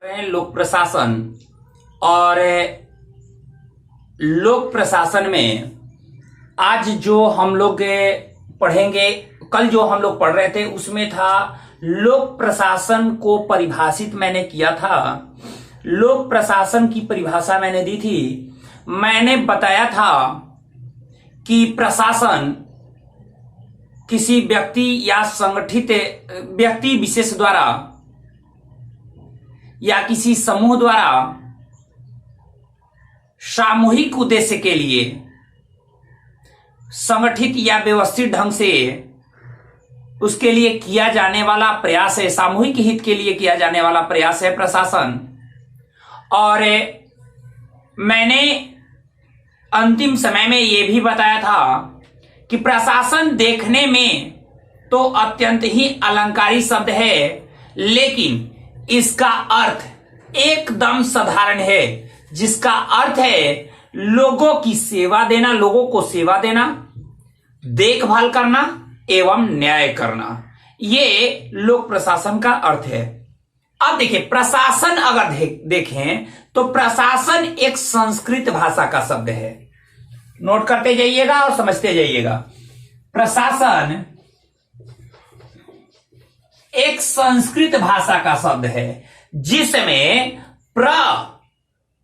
लोक प्रशासन और लोक प्रशासन में आज जो हम लोग पढ़ेंगे, कल जो हम लोग पढ़ रहे थे उसमें था लोक प्रशासन को परिभाषित मैंने किया था। लोक प्रशासन की परिभाषा मैंने दी थी। मैंने बताया था कि प्रशासन किसी व्यक्ति या संगठित व्यक्ति विशेष द्वारा या किसी समूह द्वारा सामूहिक उद्देश्य के लिए संगठित या व्यवस्थित ढंग से उसके लिए किया जाने वाला प्रयास है, सामूहिक हित के लिए किया जाने वाला प्रयास है प्रशासन। और मैंने अंतिम समय में यह भी बताया था कि प्रशासन देखने में तो अत्यंत ही अलंकारी शब्द है, लेकिन इसका अर्थ एकदम साधारण है, जिसका अर्थ है लोगों की सेवा देना, लोगों को सेवा देना, देखभाल करना एवं न्याय करना। ये लोक प्रशासन का अर्थ है। अब देखिए, प्रशासन अगर देखें तो प्रशासन एक संस्कृत भाषा का शब्द है। नोट करते जाइएगा और समझते जाइएगा। प्रशासन एक संस्कृत भाषा का शब्द है जिसमें प्र,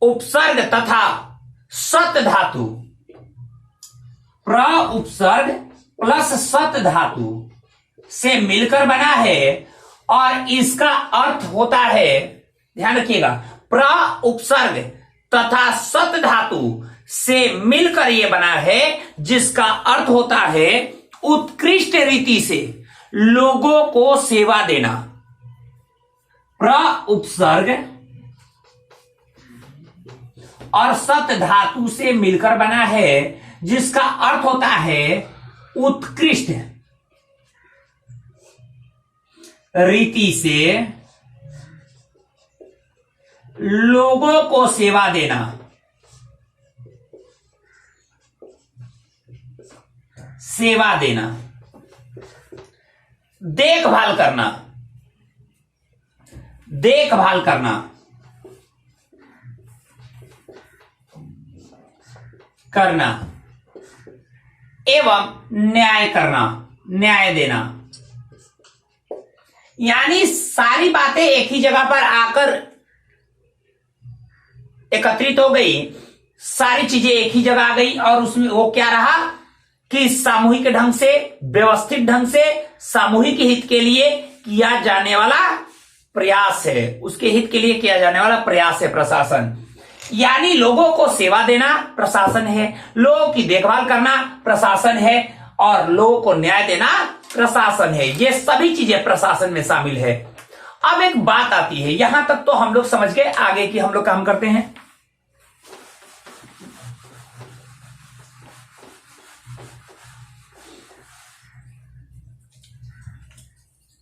उपसर्ग तथा सत धातु, प्र उपसर्ग प्लस सत धातु से मिलकर बना है। और इसका अर्थ होता है, ध्यान रखिएगा, प्र उपसर्ग तथा सत धातु से मिलकर यह बना है, जिसका अर्थ होता है उत्कृष्ट रीति से लोगों को सेवा देना। प्र उपसर्ग और सत धातु से मिलकर बना है, जिसका अर्थ होता है उत्कृष्ट रीति से लोगों को सेवा देना, सेवा देना, देखभाल करना, देखभाल करना, करना एवं न्याय करना, न्याय देना। यानी सारी बातें एक ही जगह पर आकर एकत्रित हो गई, सारी चीजें एक ही जगह आ गई। और उसमें वो क्या रहा कि सामूहिक ढंग से, व्यवस्थित ढंग से सामूहिक हित के लिए किया जाने वाला प्रयास है, उसके हित के लिए किया जाने वाला प्रयास है प्रशासन। यानी लोगों को सेवा देना प्रशासन है, लोगों की देखभाल करना प्रशासन है, और लोगों को न्याय देना प्रशासन है। ये सभी चीजें प्रशासन में शामिल है। अब एक बात आती है, यहां तक तो हम लोग समझ गए, आगे की हम लोग काम करते हैं।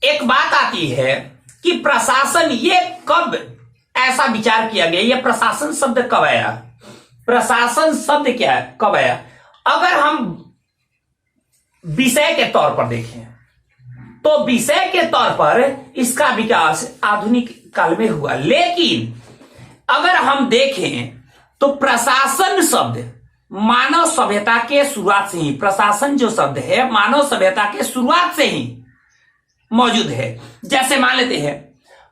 एक बात आती है कि प्रशासन, ये कब ऐसा विचार किया गया, ये प्रशासन शब्द कब आया, प्रशासन शब्द क्या है, कब आया। अगर हम विषय के तौर पर देखें तो विषय के तौर पर इसका विकास आधुनिक काल में हुआ, लेकिन अगर हम देखें तो प्रशासन शब्द मानव सभ्यता के शुरुआत से ही, प्रशासन जो शब्द है मानव सभ्यता के शुरुआत से ही मौजूद है। जैसे मान लेते हैं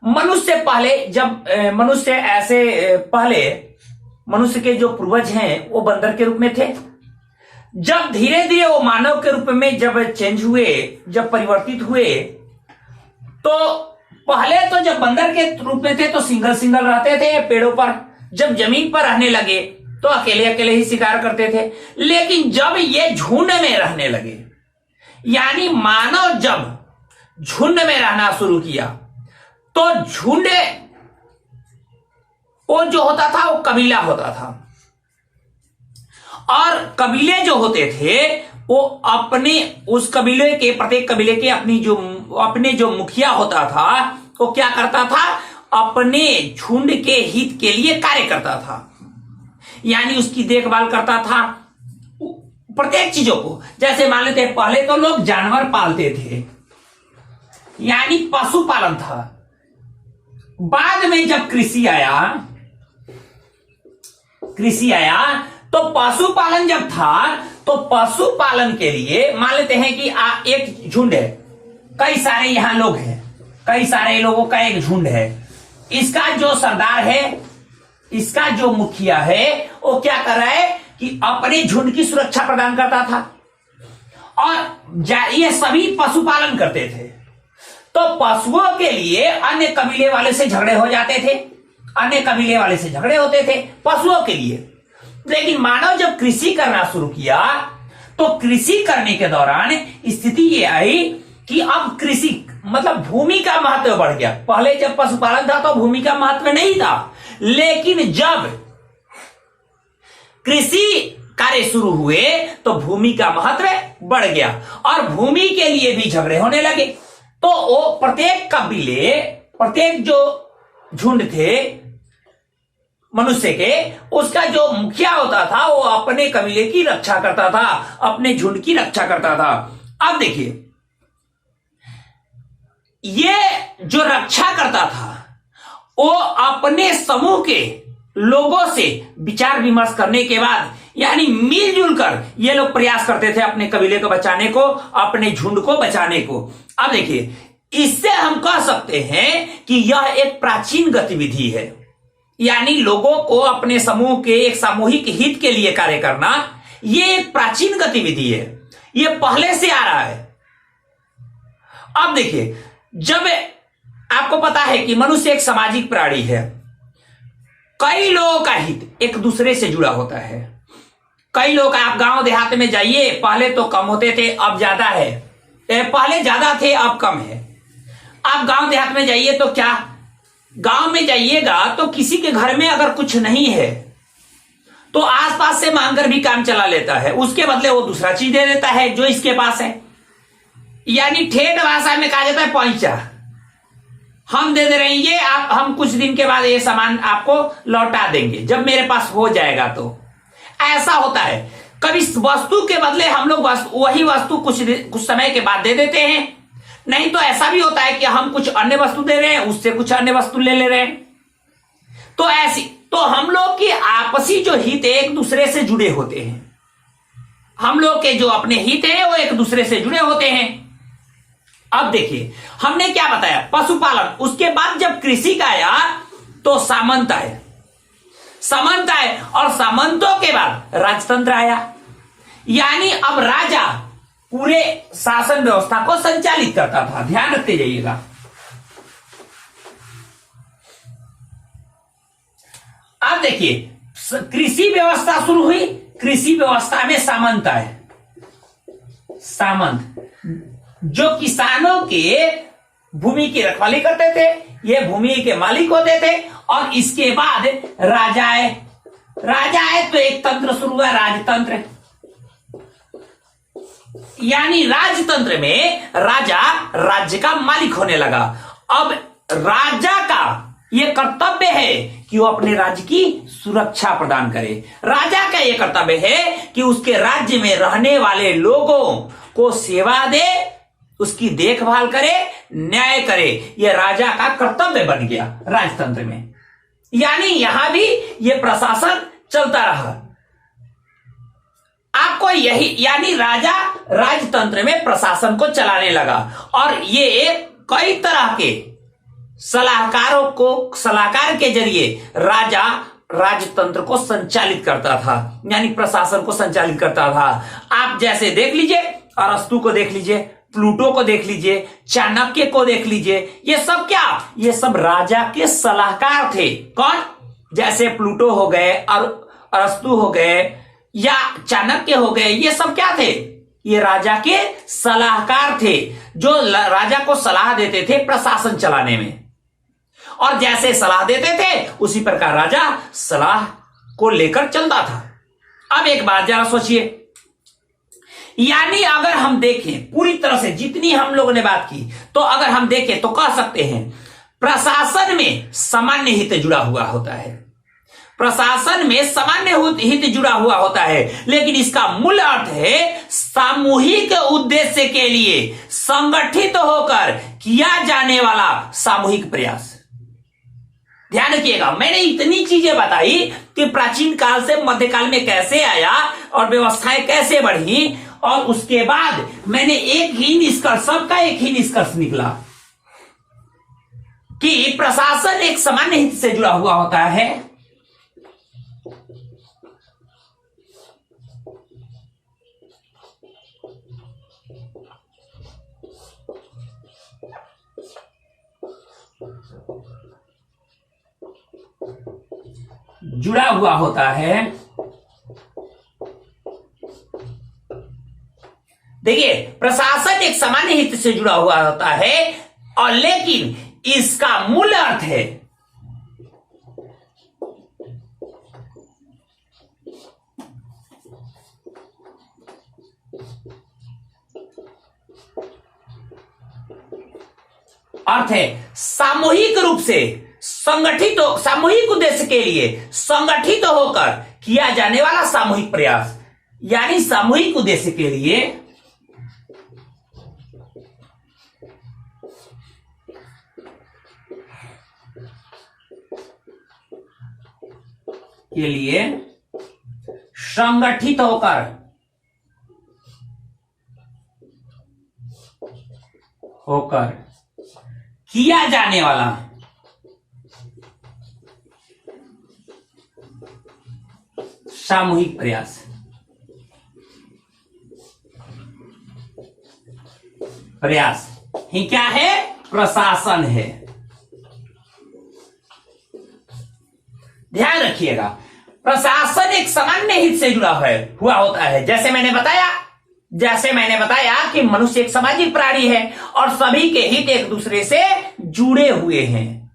मनुष्य पहले, जब मनुष्य ऐसे पहले मनुष्य के जो पूर्वज हैं वो बंदर के रूप में थे। जब धीरे धीरे वो मानव के रूप में जब चेंज हुए, जब परिवर्तित हुए, तो पहले तो जब बंदर के रूप में थे तो सिंगल सिंगल रहते थे पेड़ों पर। जब जमीन पर रहने लगे तो अकेले अकेले ही शिकार करते थे। लेकिन जब ये झुंड में रहने लगे, यानी मानव जब झुंड में रहना शुरू किया, तो झुंड वो जो होता था वो कबीला होता था, और कबीले जो होते थे वो अपने उस कबीले के, प्रत्येक कबीले के अपने जो मुखिया होता था वो क्या करता था, अपने झुंड के हित के लिए कार्य करता था। यानी उसकी देखभाल करता था प्रत्येक चीजों को। जैसे मान लेते हैं पहले तो लोग जानवर पालते थे, यानी पशुपालन था, बाद में जब कृषि आया तो पशुपालन जब था, तो पशुपालन के लिए मान लेते हैं कि एक झुंड है, कई सारे यहां लोग हैं, कई सारे लोगों का एक झुंड है। इसका जो सरदार है, इसका जो मुखिया है, वो क्या कर रहा है कि अपने झुंड की सुरक्षा प्रदान करता था और ये सभी पशुपालन करते थे। तो पशुओं के लिए अन्य कबीले वाले से झगड़े हो जाते थे, अन्य कबीले वाले से झगड़े होते थे पशुओं के लिए। लेकिन मानव जब कृषि करना शुरू किया तो कृषि करने के दौरान स्थिति ये आई कि अब कृषि मतलब भूमि का महत्व बढ़ गया। पहले जब पशुपालन था तो भूमि का महत्व नहीं था, लेकिन जब कृषि कार्य शुरू हुए तो भूमि का महत्व बढ़ गया और भूमि के लिए भी झगड़े होने लगे। तो वो प्रत्येक कबीले, प्रत्येक जो झुंड थे मनुष्य के, उसका जो मुखिया होता था वो अपने कबीले की रक्षा करता था, अपने झुंड की रक्षा करता था। अब देखिए, ये जो रक्षा करता था वो अपने समूह के लोगों से विचार विमर्श करने के बाद, यानी मिलजुल कर ये लोग प्रयास करते थे अपने कबीले को बचाने को, अपने झुंड को बचाने को। अब देखिए, इससे हम कह सकते हैं कि यह एक प्राचीन गतिविधि है, यानी लोगों को अपने समूह के एक सामूहिक हित के लिए कार्य करना, यह एक प्राचीन गतिविधि है, यह पहले से आ रहा है। अब देखिए, जब आपको पता है कि मनुष्य एक सामाजिक प्राणी है, कई लोगों का हित एक दूसरे से जुड़ा होता है। कई लोग, आप गांव देहात में जाइए, पहले तो कम होते थे, अब ज्यादा है, पहले ज्यादा थे अब कम है। आप गांव देहात में जाइए तो क्या, गांव में जाइएगा तो किसी के घर में अगर कुछ नहीं है तो आसपास से मांगकर भी काम चला लेता है, उसके बदले वो दूसरा चीज दे देता है जो इसके पास है। यानी ठेठ भाषा में कहा जाता है पैंचा, हम दे रहे हैं ये, आप हम कुछ दिन के बाद ये सामान आपको लौटा देंगे जब मेरे पास हो जाएगा। तो ऐसा होता है, कभी वस्तु के बदले हम लोग वही वस्तु कुछ समय के बाद दे देते हैं, नहीं तो ऐसा भी होता है कि हम कुछ अन्य वस्तु दे रहे हैं, उससे कुछ अन्य वस्तु ले रहे हैं। तो ऐसी, तो हम लोग की आपसी जो हित है एक दूसरे से जुड़े होते हैं, हम लोग के जो अपने हित है वो एक दूसरे से जुड़े होते हैं। अब देखिए, हमने क्या बताया, पशुपालन, उसके बाद जब कृषि का आया तो सामंत आए, सामंत आए और सामंतों के बाद राजतंत्र आया। यानी अब राजा पूरे शासन व्यवस्था को संचालित करता था। ध्यान रखते जाइएगा। अब देखिए, कृषि व्यवस्था शुरू हुई, कृषि व्यवस्था में सामंत आए। सामंत जो किसानों के भूमि की रखवाली करते थे, ये भूमि के मालिक होते थे। और इसके बाद राजा आए, राजा आए तो एक तंत्र शुरू हुआ, राजतंत्र। यानी राजतंत्र में राजा राज्य का मालिक होने लगा। अब राजा का यह कर्तव्य है कि वो अपने राज्य की सुरक्षा प्रदान करे। राजा का यह कर्तव्य है कि उसके राज्य में रहने वाले लोगों को सेवा दे, उसकी देखभाल करे, न्याय करे। यह राजा का कर्तव्य बन गया राजतंत्र में। यानी यहां भी यह प्रशासन चलता रहा। आपको यही, यानी राजा राजतंत्र में प्रशासन को चलाने लगा और ये कई तरह के सलाहकारों को, सलाहकार के जरिए राजा राजतंत्र को संचालित करता था, यानी प्रशासन को संचालित करता था। आप जैसे देख लीजिए, अरस्तु को देख लीजिए, प्लूटो को देख लीजिए, चाणक्य को देख लीजिए, ये सब क्या, ये सब राजा के सलाहकार थे। कौन? जैसे प्लूटो हो गए और अरस्तु हो गए या चाणक्य हो गए, ये सब क्या थे? ये राजा के सलाहकार थे जो राजा को सलाह देते थे प्रशासन चलाने में। और जैसे सलाह देते थे उसी प्रकार राजा सलाह को लेकर चलता था। अब एक बात जरा सोचिए, यानी अगर हम देखें पूरी तरह से जितनी हम लोगों ने बात की, तो अगर हम देखें तो कह सकते हैं प्रशासन में सामान्य हित जुड़ा हुआ होता है, प्रशासन में सामान्य हित जुड़ा हुआ होता है। लेकिन इसका मूल अर्थ है सामूहिक उद्देश्य के लिए संगठित होकर किया जाने वाला सामूहिक प्रयास। ध्यान रखिएगा, मैंने इतनी चीजें बताई कि प्राचीन काल से मध्यकाल में कैसे आया और व्यवस्थाएं कैसे बढ़ी, और उसके बाद मैंने एक ही निष्कर्ष, सबका एक ही निष्कर्ष निकला कि प्रशासन एक सामान्य हित से जुड़ा हुआ होता है। जुड़ा हुआ होता है। देखिए, प्रशासन एक सामान्य हित से जुड़ा हुआ होता है, और लेकिन इसका मूल अर्थ है सामूहिक रूप से संगठित, सामूहिक उद्देश्य के लिए संगठित होकर किया जाने वाला सामूहिक प्रयास, यानी सामूहिक उद्देश्य के लिए संगठित होकर किया जाने वाला सामूहिक प्रयास। प्रयास ही क्या है? प्रशासन है। ध्यान रखिएगा, प्रशासन एक सामान्य हित से जुड़ा हुआ होता है। जैसे मैंने बताया कि मनुष्य एक सामाजिक प्राणी है और सभी के हित एक दूसरे से जुड़े हुए हैं।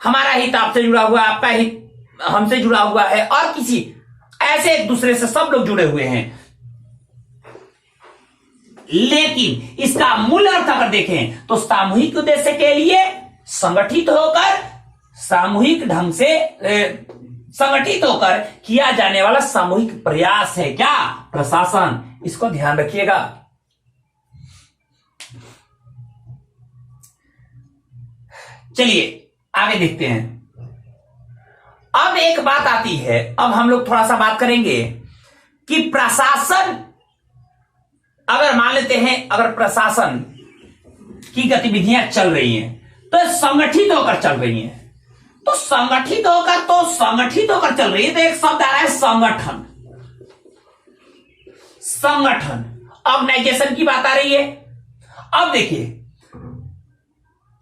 हमारा हित आपसे जुड़ा हुआ है, आपका हित हमसे जुड़ा हुआ है, और किसी ऐसे एक दूसरे से सब लोग जुड़े हुए हैं। लेकिन इसका मूल अर्थ अगर देखें तो सामूहिक उद्देश्य के लिए संगठित होकर, सामूहिक ढंग से संगठित होकर किया जाने वाला सामूहिक प्रयास है क्या? प्रशासन। इसको ध्यान रखिएगा। चलिए आगे देखते हैं। अब एक बात आती है, अब हम लोग थोड़ा सा बात करेंगे कि प्रशासन, अगर मान लेते हैं अगर प्रशासन की गतिविधियां चल रही हैं तो संगठित होकर चल रही हैं, तो संगठित होकर चल रही है, तो एक शब्द आ रहा है संगठन। संगठन, ऑर्गेनाइजेशन की बात आ रही है। अब देखिए,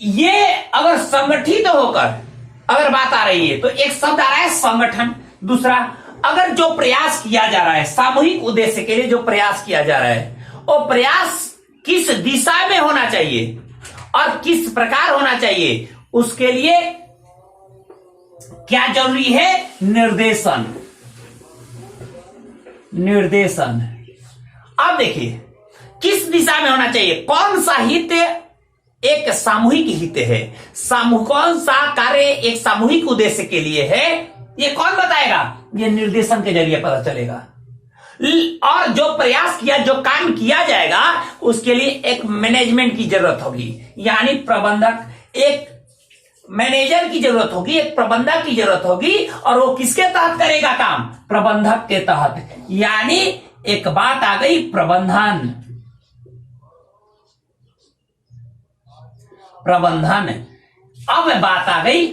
ये अगर संगठित होकर अगर बात आ रही है तो एक शब्द आ रहा है संगठन। दूसरा, अगर जो प्रयास किया जा रहा है सामूहिक उद्देश्य के लिए, जो प्रयास किया जा रहा है, वो प्रयास किस दिशा में होना चाहिए और किस प्रकार होना चाहिए, उसके लिए क्या जरूरी है? निर्देशन। अब देखिए, किस दिशा में होना चाहिए, कौन सा हित एक सामूहिक हित है, कौन सा कार्य एक सामूहिक उद्देश्य के लिए है, ये कौन बताएगा? ये निर्देशन के जरिए पता चलेगा। और जो प्रयास किया, जो काम किया जाएगा, उसके लिए एक मैनेजमेंट की जरूरत होगी, यानी प्रबंधक, एक मैनेजर की जरूरत होगी, एक प्रबंधक की जरूरत होगी। और वो किसके तहत करेगा काम? प्रबंधक के तहत। यानी एक बात आ गई, प्रबंधन। अब बात आ गई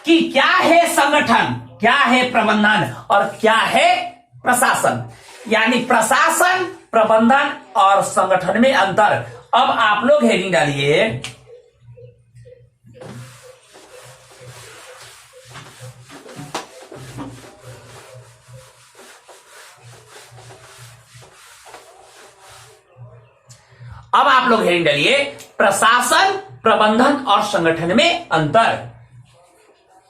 कि क्या है संगठन, क्या है प्रबंधन और क्या है प्रशासन। यानी प्रशासन, प्रबंधन और संगठन में अंतर। अब आप लोग हेडिंग डालिए, अब आप लोग हेडिंग डालिए, प्रशासन, प्रबंधन और संगठन में अंतर।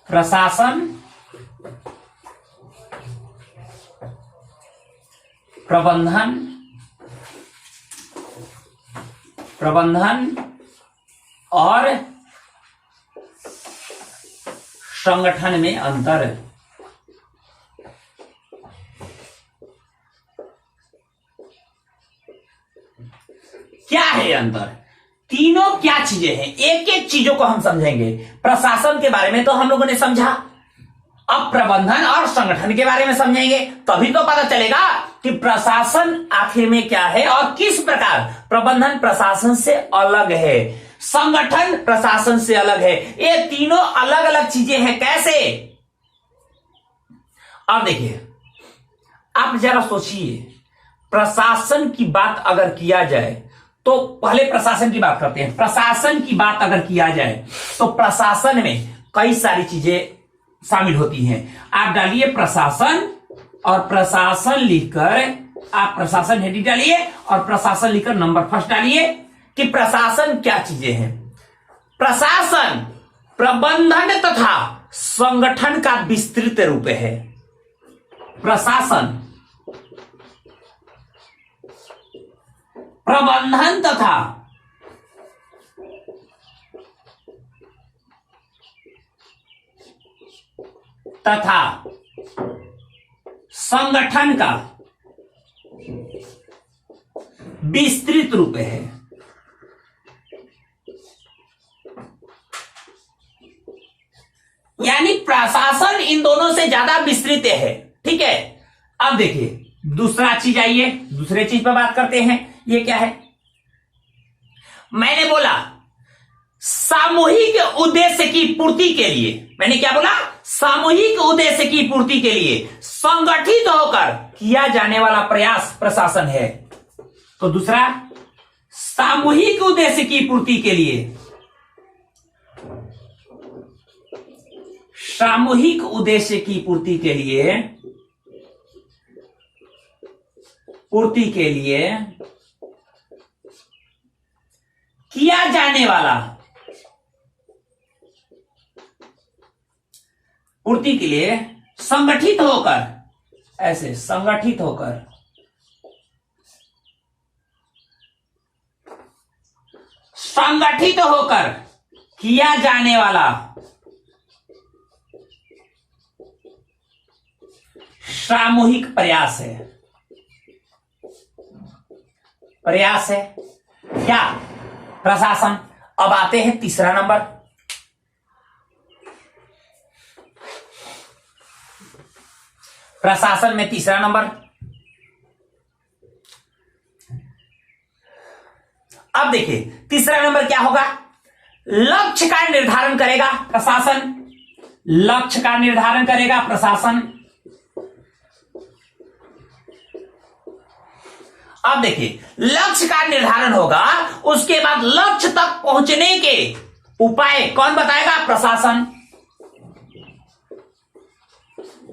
प्रशासन, प्रबंधन और संगठन में अंतर। क्या है अंतर? तीनों क्या चीजें हैं, एक एक चीजों को हम समझेंगे। प्रशासन के बारे में तो हम लोगों ने समझा, अब प्रबंधन और संगठन के बारे में समझेंगे, तभी तो पता चलेगा कि प्रशासन आखिर में क्या है और किस प्रकार प्रबंधन प्रशासन से अलग है, संगठन प्रशासन से अलग है। ये तीनों अलग अलग चीजें हैं। कैसे? अब देखिए, आप जरा सोचिए, प्रशासन की बात अगर किया जाए तो पहले प्रशासन की बात करते हैं। प्रशासन की बात अगर किया जाए तो प्रशासन में कई सारी चीजें शामिल होती हैं। आप डालिए प्रशासन और प्रशासन लिखकर, आप प्रशासन हेडिंग डालिए और प्रशासन लिखकर नंबर फर्स्ट डालिए कि प्रशासन क्या चीजें हैं। प्रशासन प्रबंधन तथा संगठन का विस्तृत रूप है। प्रशासन प्रबंधन तथा संगठन का विस्तृत रूप है। यानी प्रशासन इन दोनों से ज्यादा विस्तृत है। ठीक है, अब देखिए दूसरा चीज, आइए दूसरे चीज पर बात करते हैं। ये क्या है? मैंने बोला सामूहिक उद्देश्य की पूर्ति के लिए, मैंने क्या बोला? सामूहिक उद्देश्य की पूर्ति के लिए संगठित होकर किया जाने वाला प्रयास प्रशासन है। तो दूसरा, सामूहिक उद्देश्य की पूर्ति के लिए, सामूहिक उद्देश्य की पूर्ति के लिए किया जाने वाला, पूर्ति के लिए संगठित होकर, ऐसे संगठित होकर किया जाने वाला सामूहिक प्रयास है। प्रयास है क्या? प्रशासन। अब आते हैं तीसरा नंबर। प्रशासन में तीसरा नंबर। अब देखिए तीसरा नंबर क्या होगा? लक्ष्य का निर्धारण करेगा प्रशासन। लक्ष्य का निर्धारण करेगा प्रशासन। अब देखिए लक्ष्य का निर्धारण होगा, उसके बाद लक्ष्य तक पहुंचने के उपाय कौन बताएगा? प्रशासन।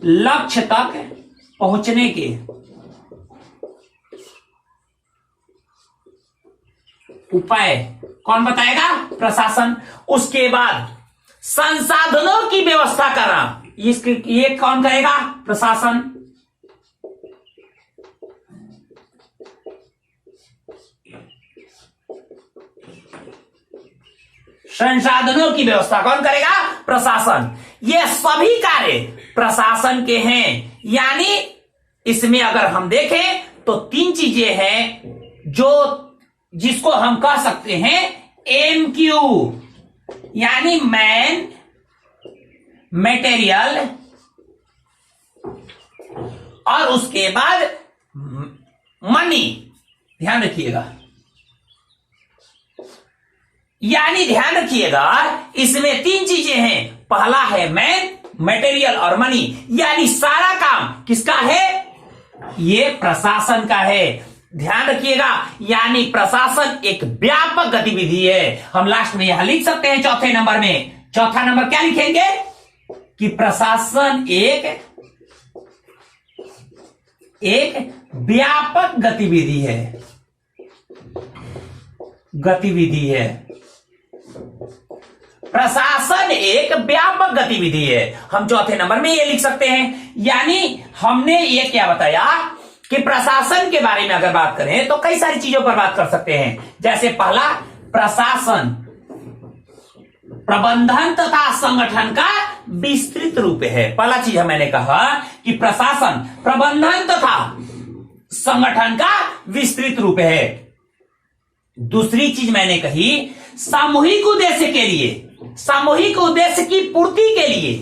लक्ष्य तक पहुंचने के उपाय कौन बताएगा? प्रशासन। उसके बाद संसाधनों की व्यवस्था करना, ये कौन करेगा? प्रशासन। संसाधनों की व्यवस्था कौन करेगा? प्रशासन। ये सभी कार्य प्रशासन के हैं। यानी इसमें अगर हम देखें तो तीन चीजें हैं जो जिसको हम कह सकते हैं MQ, यानी मैन, मटेरियल और उसके बाद मनी। ध्यान रखिएगा, यानी ध्यान रखिएगा इसमें तीन चीजें हैं। पहला है मैन, मटेरियल और मनी। यानी सारा काम किसका है? ये प्रशासन का है। ध्यान रखिएगा, यानी प्रशासन एक व्यापक गतिविधि है। हम लास्ट में यहां लिख सकते हैं चौथे नंबर में। चौथा नंबर क्या लिखेंगे? कि प्रशासन एक व्यापक गतिविधि है। प्रशासन एक व्यापक गतिविधि है। हम चौथे नंबर में ये लिख सकते हैं। यानी हमने ये क्या बताया कि प्रशासन के बारे में अगर बात करें तो कई सारी चीजों पर बात कर सकते हैं। जैसे पहला, प्रशासन प्रबंधन तथा संगठन का विस्तृत रूप है। पहला चीज मैंने कहा कि प्रशासन प्रबंधन तथा संगठन का विस्तृत रूप है। दूसरी चीज मैंने कही, सामूहिक उद्देश्य के लिए, सामूहिक उद्देश्य की पूर्ति के लिए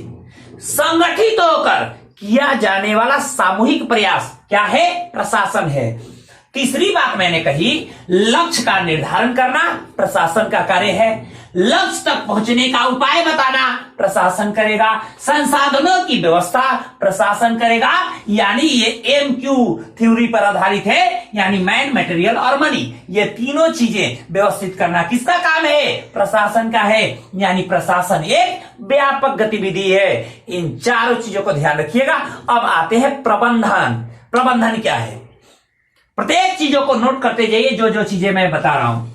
संगठित होकर किया जाने वाला सामूहिक प्रयास क्या है? प्रशासन है। तीसरी बात मैंने कही, लक्ष्य का निर्धारण करना प्रशासन का कार्य है, लक्ष्य तक पहुंचने का उपाय बताना प्रशासन करेगा, संसाधनों की व्यवस्था प्रशासन करेगा। यानी ये एमक्यू थ्योरी पर आधारित है, यानी मैन, मटेरियल और मनी, ये तीनों चीजें व्यवस्थित करना किसका काम है? प्रशासन का है। यानी प्रशासन एक व्यापक गतिविधि है। इन चारों चीजों को ध्यान रखिएगा। अब आते हैं प्रबंधन। प्रबंधन क्या है? प्रत्येक चीजों को नोट करते जाइए, जो जो चीजें मैं बता रहा हूं।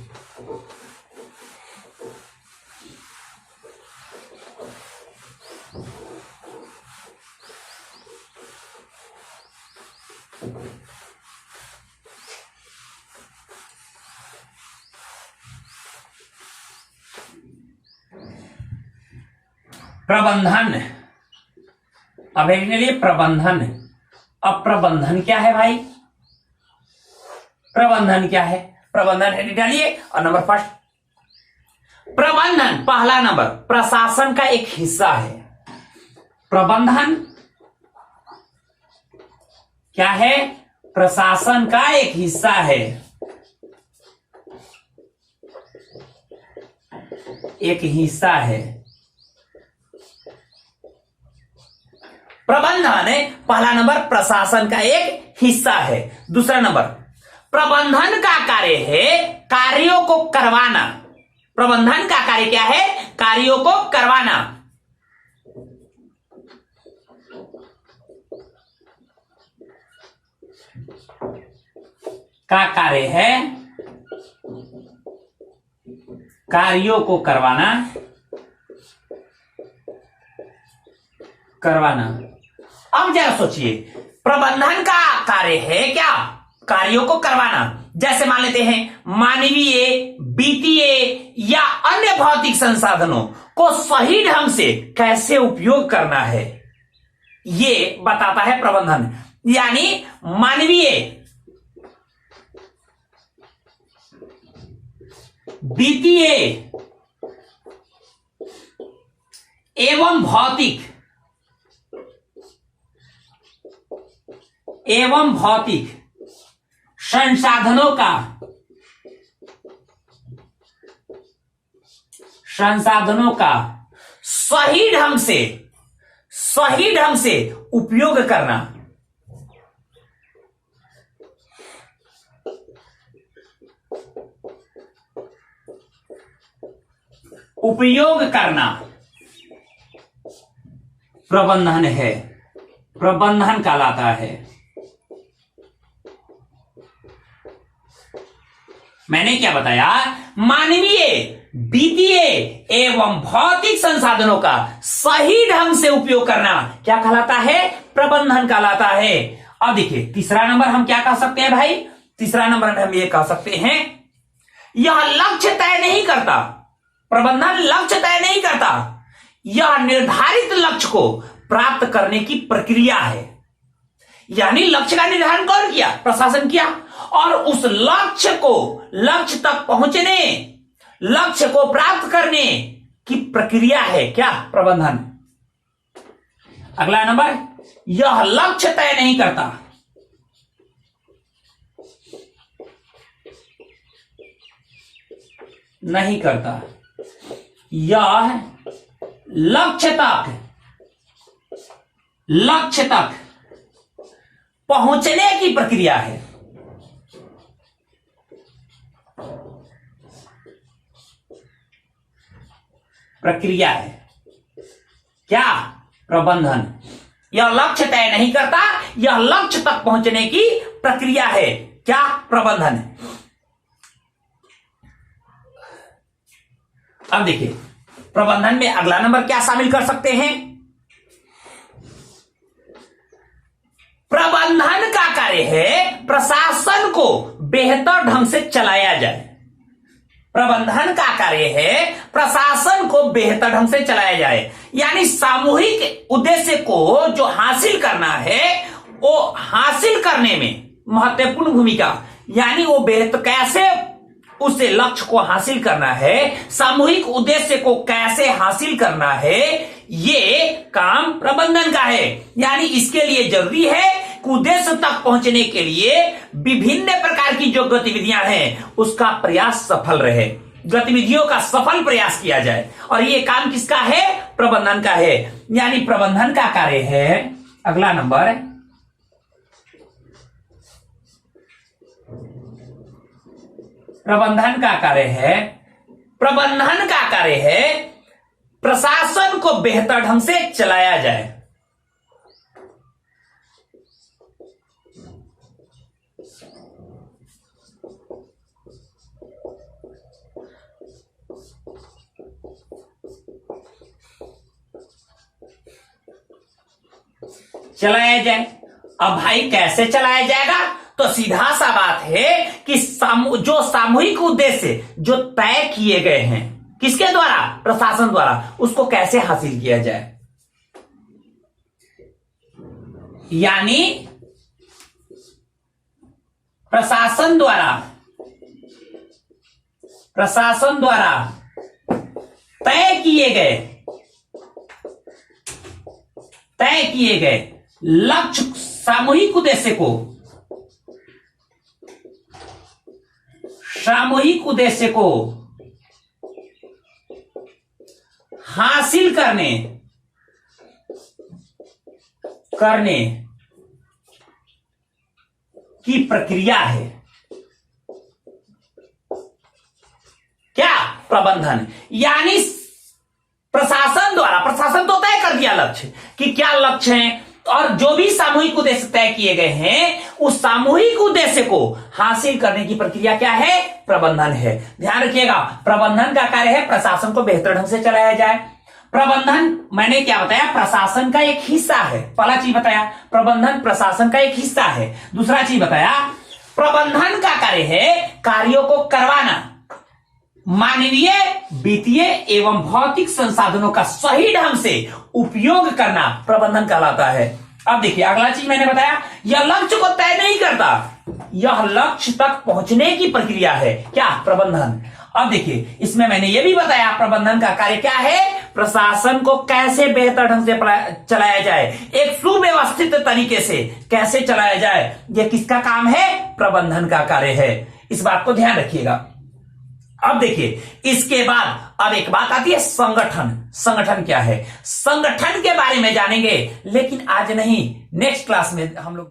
प्रबंधन, अब मेरे लिए प्रबंधन। अब प्रबंधन क्या है भाई? प्रबंधन क्या है? प्रबंधन है, डालिए। और नंबर फर्स्ट, प्रबंधन पहला नंबर प्रशासन का एक हिस्सा है। प्रबंधन क्या है? प्रशासन का एक हिस्सा है। एक हिस्सा है प्रबंधन है। पहला नंबर प्रशासन का एक हिस्सा है। दूसरा नंबर, प्रबंधन का कार्य है कार्यों को करवाना। प्रबंधन का कार्य क्या है? कार्यों को करवाना। का कार्य है कार्यों को करवाना। अब जरा सोचिए, प्रबंधन का कार्य है क्या? कार्यों को करवाना। जैसे मान लेते हैं मानवीय, वित्तीय या अन्य भौतिक संसाधनों को सही ढंग से कैसे उपयोग करना है, ये बताता है प्रबंधन। यानी मानवीय, वित्तीय एवं भौतिक संसाधनों का सही ढंग से उपयोग करना। प्रबंधन है, प्रबंधन कहलाता है। मैंने क्या बताया? मानवीय, वित्तीय एवं भौतिक संसाधनों का सही ढंग से उपयोग करना क्या कहलाता है? प्रबंधन कहलाता है। अब देखिए तीसरा नंबर हम क्या कह सकते हैं भाई? तीसरा नंबर में हम ये कह सकते हैं, यह लक्ष्य तय नहीं करता। प्रबंधन लक्ष्य तय नहीं करता, यह निर्धारित लक्ष्य को प्राप्त करने की प्रक्रिया है। यानी लक्ष्य का निर्धारण कौन किया? प्रशासन किया। और उस लक्ष्य तक पहुंचने, लक्ष्य को प्राप्त करने की प्रक्रिया है क्या? प्रबंधन। अगला नंबर, यह लक्ष्य तय नहीं करता। यह लक्ष्य तक पहुंचने की प्रक्रिया है। क्या? प्रबंधन। यह लक्ष्य तय नहीं करता, यह लक्ष्य तक पहुंचने की प्रक्रिया है। क्या? प्रबंधन। अब देखिए प्रबंधन में अगला नंबर क्या शामिल कर सकते हैं? प्रबंधन का कार्य है प्रशासन को बेहतर ढंग से चलाया जाए। प्रबंधन का कार्य है प्रशासन को बेहतर ढंग से चलाया जाए। यानी सामूहिक उद्देश्य को जो हासिल करना है, वो हासिल करने में महत्वपूर्ण भूमिका, यानी वो बेहतर कैसे उसे लक्ष्य को हासिल करना है, सामूहिक उद्देश्य को कैसे हासिल करना है, ये काम प्रबंधन का है। यानी इसके लिए जरूरी है कि उद्देश्य तक पहुंचने के लिए विभिन्न प्रकार की जो गतिविधियां हैं उसका प्रयास सफल रहे, गतिविधियों का सफल प्रयास किया जाए। और ये काम किसका है? प्रबंधन का है। यानी प्रबंधन का कार्य है, अगला नंबर, प्रबंधन का कार्य है प्रशासन को बेहतर ढंग से चलाया जाए। अब भाई कैसे चलाया जाएगा? तो सीधा सा बात है कि जो सामूहिक उद्देश्य जो तय किए गए हैं, किसके द्वारा? प्रशासन द्वारा, उसको कैसे हासिल किया जाए। यानी प्रशासन द्वारा तय किए गए लक्ष्य, सामूहिक उद्देश्य को हासिल करने की प्रक्रिया है क्या? प्रबंधन। यानी प्रशासन तो तय कर दिया लक्ष्य कि क्या लक्ष्य है, और जो भी सामूहिक उद्देश्य तय किए गए हैं उस सामूहिक उद्देश्य को हासिल करने की प्रक्रिया क्या है? प्रबंधन है। ध्यान रखिएगा, प्रबंधन का कार्य है प्रशासन को बेहतर ढंग से चलाया जाए। प्रबंधन मैंने क्या बताया? प्रशासन का एक हिस्सा है। पहला चीज बताया प्रबंधन प्रशासन का एक हिस्सा है। दूसरा चीज बताया प्रबंधन का कार्य है कार्यों को करवाना, मानवीय, वित्तीय एवं भौतिक संसाधनों का सही ढंग से उपयोग करना प्रबंधन कहलाता है। अब देखिए अगला चीज मैंने बताया, यह लक्ष्य को तय नहीं करता, यह लक्ष्य तक पहुंचने की प्रक्रिया है। क्या? प्रबंधन। अब देखिए इसमें मैंने यह भी बताया प्रबंधन का कार्य क्या है? प्रशासन को कैसे बेहतर ढंग से चलाया जाए, एक सुव्यवस्थित तरीके से कैसे चलाया जाए, यह किसका काम है? प्रबंधन का कार्य है। इस बात को ध्यान रखिएगा। अब देखिए इसके बाद अब एक बात आती है संगठन। संगठन क्या है? संगठन के बारे में जानेंगे, लेकिन आज नहीं, नेक्स्ट क्लास में हम लोग